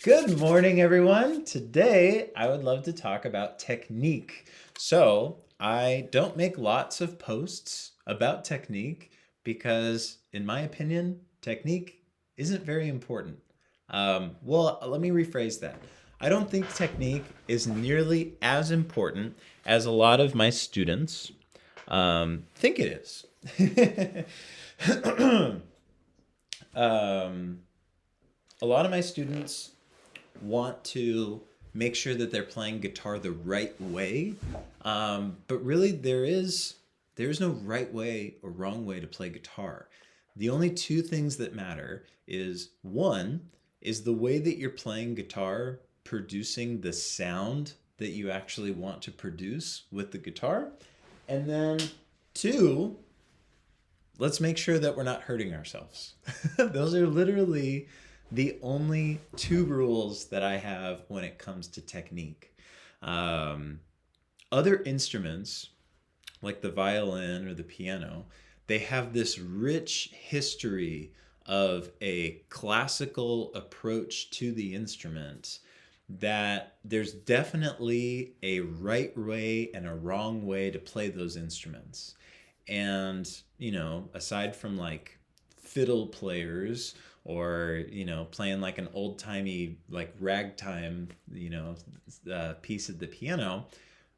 Good morning, everyone. Today, I would love to talk about technique. So, I don't make lots of posts about technique because, in my opinion, technique isn't very important. Let me rephrase that. I don't think technique is nearly as important as a lot of my students think it is. A lot of my students want to make sure that they're playing guitar the right way. But really, there is no right way or wrong way to play guitar. The only two things that matter is one, is the way that you're playing guitar producing the sound that you actually want to produce with the guitar? And then two, let's make sure that we're not hurting ourselves. Those are literally the only two rules that I have when it comes to technique. Other instruments, like the violin or the piano, they have this rich history of a classical approach to the instrument that there's definitely a right way and a wrong way to play those instruments. And, aside from like fiddle players or, playing like an old timey, like ragtime, piece of the piano,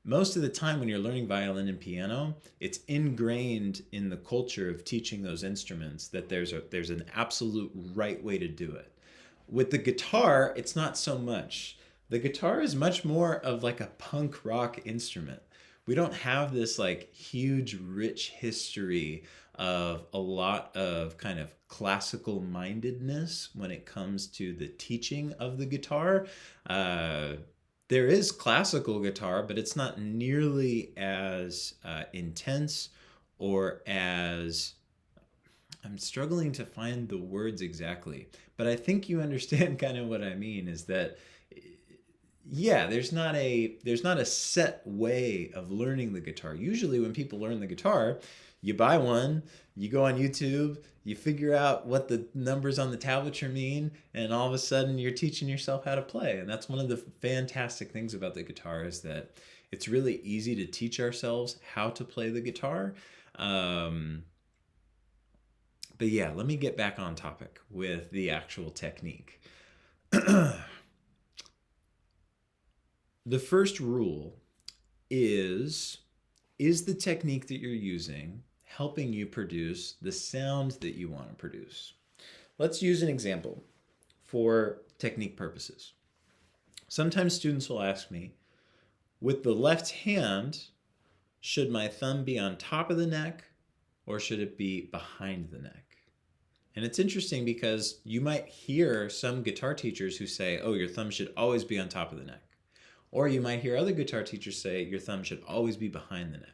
most of the time when you're learning violin and piano, it's ingrained in the culture of teaching those instruments that there's an absolute right way to do it. With the guitar, it's not so much. The guitar is much more of like a punk rock instrument. We don't have this like huge, rich history of a lot of kind of classical mindedness when it comes to the teaching of the guitar. There is classical guitar, but it's not nearly as intense or as I'm struggling to find the words exactly, but I think you understand kind of what I mean is that yeah, there's not a set way of learning the guitar. Usually when people learn the guitar, you buy one, you go on YouTube, you figure out what the numbers on the tablature mean, and all of a sudden you're teaching yourself how to play. And that's one of the fantastic things about the guitar is that it's really easy to teach ourselves how to play the guitar. But yeah, let me get back on topic with the actual technique. The first rule is the technique that you're using helping you produce the sound that you want to produce? Let's use an example for technique purposes. Sometimes students will ask me, with the left hand, should my thumb be on top of the neck or should it be behind the neck? And it's interesting because you might hear some guitar teachers who say, oh, your thumb should always be on top of the neck. Or you might hear other guitar teachers say your thumb should always be behind the neck.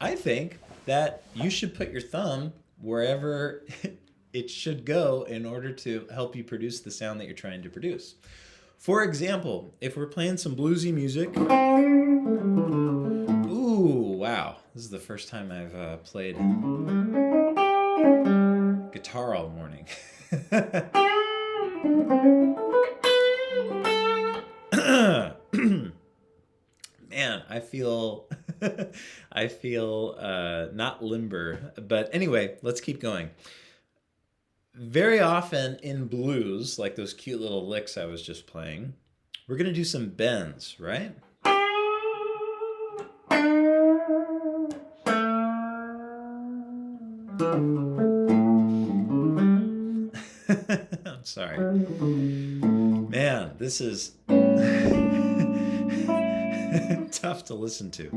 I think that you should put your thumb wherever it should go in order to help you produce the sound that you're trying to produce. For example, if we're playing some bluesy music, ooh, wow, this is the first time I've played guitar all morning. Man, I feel not limber, but anyway, let's keep going. Very often in blues, like those cute little licks I was just playing, we're gonna do some bends, right? I'm sorry. Man, this is tough to listen to.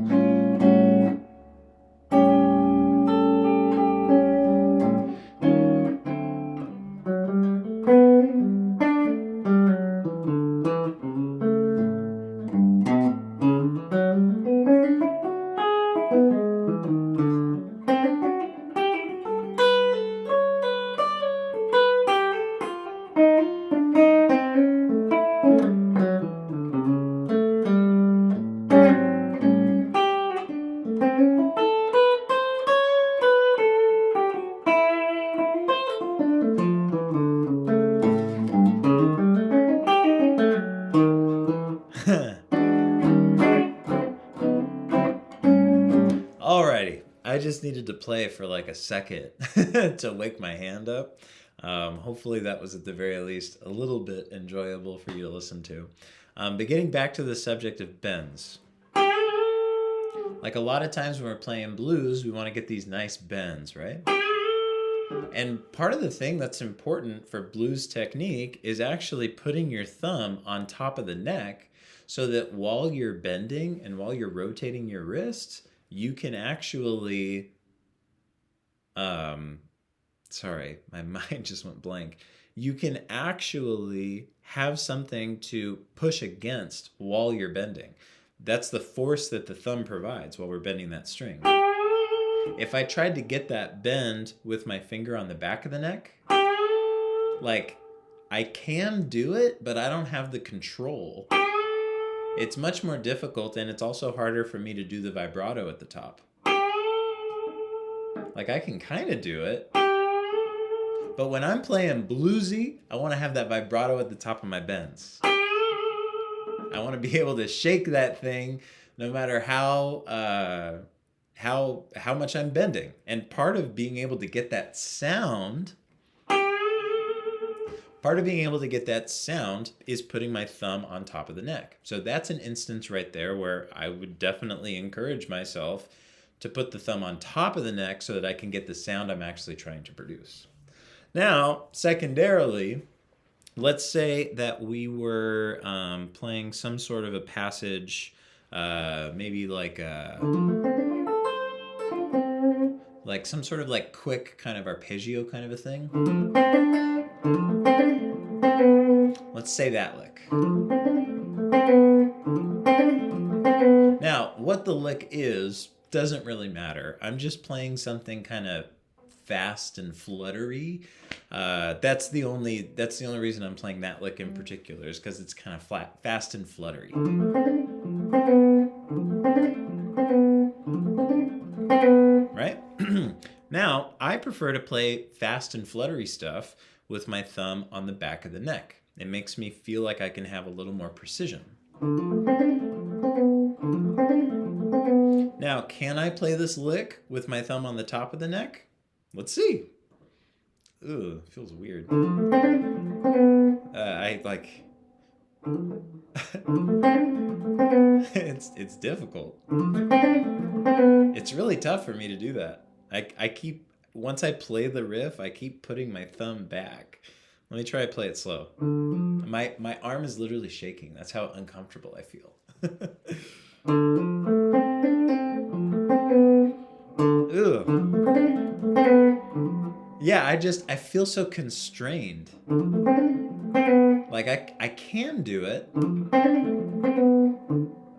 just needed to play for like a second to wake my hand up. Hopefully that was at the very least a little bit enjoyable for you to listen to. But getting back to the subject of bends. Like a lot of times when we're playing blues, we want to get these nice bends, right? And part of the thing that's important for blues technique is actually putting your thumb on top of the neck so that while you're bending and while you're rotating your wrists, you can actually, sorry, my mind just went blank. You can actually have something to push against while you're bending. That's the force that the thumb provides while we're bending that string. If I tried to get that bend with my finger on the back of the neck, like I can do it, but I don't have the control. It's much more difficult, and it's also harder for me to do the vibrato at the top. Like I can kind of do it, but when I'm playing bluesy, I want to have that vibrato at the top of my bends. I want to be able to shake that thing no matter how much I'm bending. And part of being able to get that sound is putting my thumb on top of the neck. So that's an instance right there where I would definitely encourage myself to put the thumb on top of the neck so that I can get the sound I'm actually trying to produce. Now, secondarily, let's say that we were playing some sort of a passage, maybe like some sort of like quick kind of arpeggio kind of a thing. Let's say that lick. Now, what the lick is doesn't really matter. I'm just playing something kind of fast and fluttery. That's the only reason I'm playing that lick in particular, is because it's kind of fast and fluttery. Right? Now, I prefer to play fast and fluttery stuff with my thumb on the back of the neck. It makes me feel like I can have a little more precision. Now, can I play this lick with my thumb on the top of the neck? Let's see. Ugh, feels weird. It's difficult. It's really tough for me to do that. Once I play the riff, I keep putting my thumb back. Let me try to play it slow. My arm is literally shaking. That's how uncomfortable I feel. Ugh. Yeah, I feel so constrained. Like I can do it,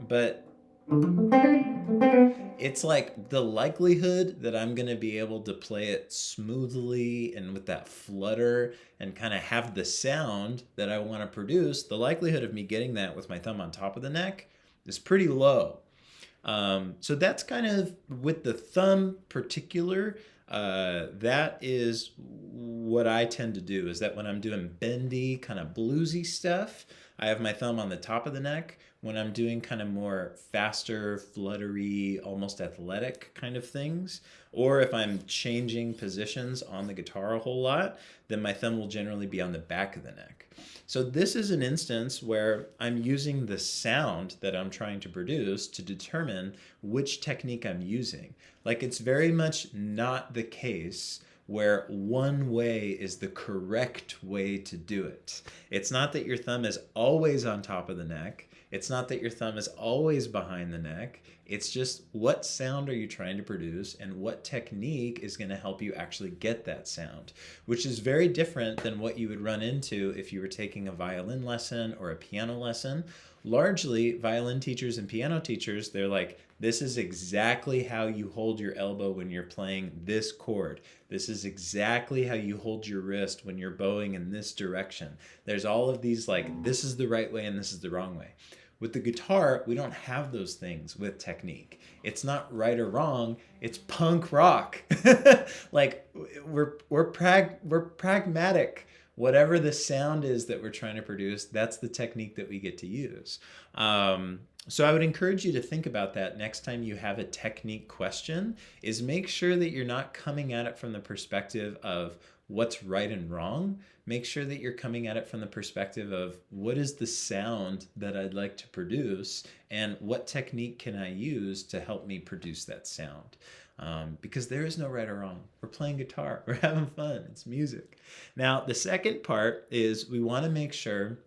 but it's like the likelihood that I'm going to be able to play it smoothly and with that flutter and kind of have the sound that I want to produce, the likelihood of me getting that with my thumb on top of the neck is pretty low. So that's kind of with the thumb particular. That is what I tend to do, is that when I'm doing bendy, kind of bluesy stuff, I have my thumb on the top of the neck. When I'm doing kind of more faster, fluttery, almost athletic kind of things, or if I'm changing positions on the guitar a whole lot, then my thumb will generally be on the back of the neck. So this is an instance where I'm using the sound that I'm trying to produce to determine which technique I'm using. Like, it's very much not the case where one way is the correct way to do it. It's not that your thumb is always on top of the neck. It's not that your thumb is always behind the neck. It's just, what sound are you trying to produce and what technique is going to help you actually get that sound, which is very different than what you would run into if you were taking a violin lesson or a piano lesson. Largely, violin teachers and piano teachers, they're like, this is exactly how you hold your elbow when you're playing this chord. This is exactly how you hold your wrist when you're bowing in this direction. There's all of these, like, this is the right way and this is the wrong way. With the guitar, we don't have those things with technique. It's not right or wrong. It's punk rock. Like, we're pragmatic. whatever the sound is that we're trying to produce, that's the technique that we get to use. So I would encourage you to think about that next time you have a technique question, is make sure that you're not coming at it from the perspective of what's right and wrong. Make sure that you're coming at it from the perspective of what is the sound that I'd like to produce and what technique can I use to help me produce that sound. Because there is no right or wrong. We're playing guitar. We're having fun. It's music. Now, the second part is we want to make sure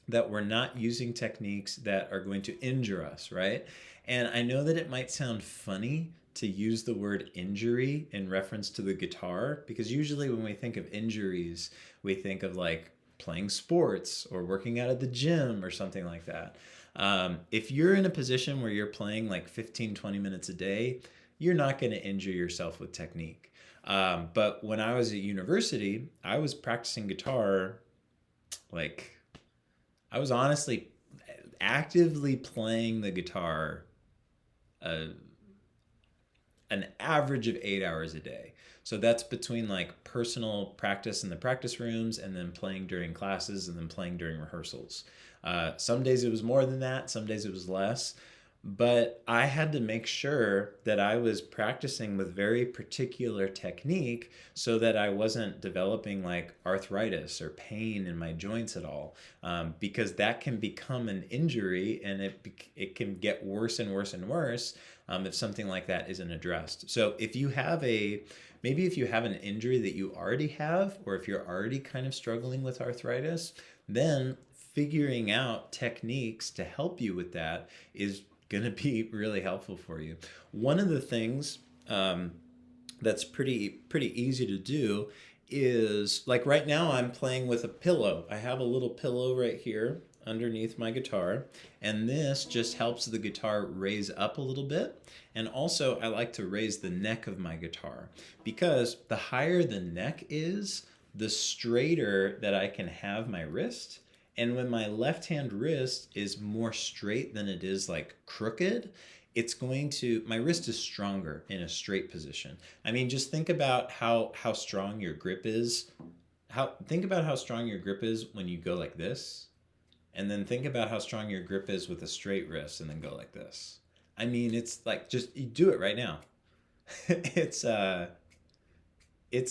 that we're not using techniques that are going to injure us, right? And I know that it might sound funny to use the word injury in reference to the guitar, because usually when we think of injuries, we think of like playing sports or working out at the gym or something like that. If you're in a position where you're playing like 15, 20 minutes a day, you're not going to injure yourself with technique. But when I was at university, I was practicing guitar like I was honestly actively playing the guitar an average of 8 hours a day. So that's between like personal practice in the practice rooms and then playing during classes and then playing during rehearsals. Some days it was more than that, some days it was less. But I had to make sure that I was practicing with very particular technique so that I wasn't developing like arthritis or pain in my joints at all, because that can become an injury, and it can get worse and worse and worse if something like that isn't addressed. So if you have maybe if you have an injury that you already have, or if you're already kind of struggling with arthritis, then figuring out techniques to help you with that is going to be really helpful for you. One of the things that's pretty easy to do is, like right now I'm playing with a pillow. I have a little pillow right here underneath my guitar, and this just helps the guitar raise up a little bit. And also I like to raise the neck of my guitar, because the higher the neck is, the straighter that I can have my wrist. And when my left hand wrist is more straight than it is like crooked, my wrist is stronger in a straight position. I mean, just think about how strong your grip is. Think about how strong your grip is when you go like this. And then think about how strong your grip is with a straight wrist and then go like this. I mean, it's like, just you do it right now. It's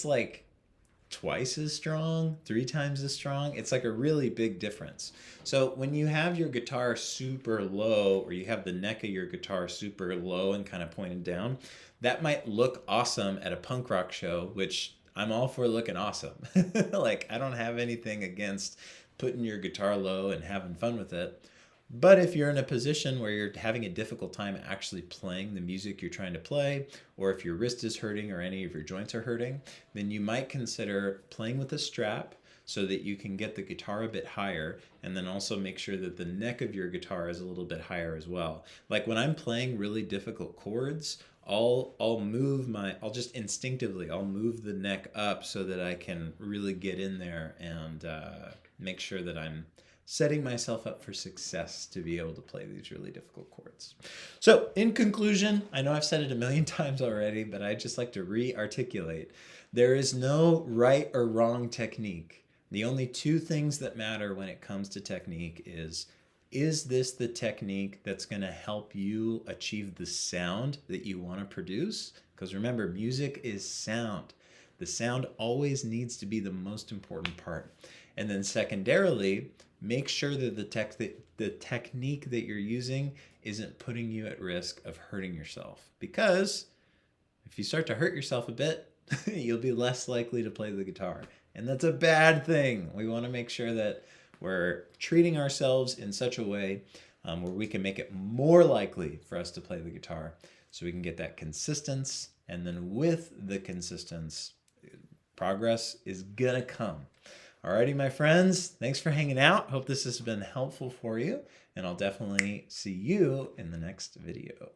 like twice as strong, 3 times as strong. It's like a really big difference. So when you have your guitar super low, or you have the neck of your guitar super low and kind of pointed down, that might look awesome at a punk rock show, which I'm all for looking awesome. Like, I don't have anything against putting your guitar low and having fun with it. But if you're in a position where you're having a difficult time actually playing the music you're trying to play, or if your wrist is hurting or any of your joints are hurting, then you might consider playing with a strap so that you can get the guitar a bit higher, and then also make sure that the neck of your guitar is a little bit higher as well. Like when I'm playing really difficult chords, I'll just instinctively, I'll move the neck up so that I can really get in there and make sure that I'm setting myself up for success to be able to play these really difficult chords. So in conclusion, I know I've said it a million times already, but I'd just like to re-articulate. There is no right or wrong technique. The only 2 things that matter when it comes to technique is this the technique that's going to help you achieve the sound that you want to produce? Because remember, music is sound. The sound always needs to be the most important part. And then secondarily, make sure that the technique that you're using isn't putting you at risk of hurting yourself. Because if you start to hurt yourself a bit, you'll be less likely to play the guitar. And that's a bad thing. We want to make sure that we're treating ourselves in such a way where we can make it more likely for us to play the guitar, so we can get that consistency. And then with the consistency, progress is gonna come. Alrighty, my friends, thanks for hanging out. Hope this has been helpful for you, and I'll definitely see you in the next video.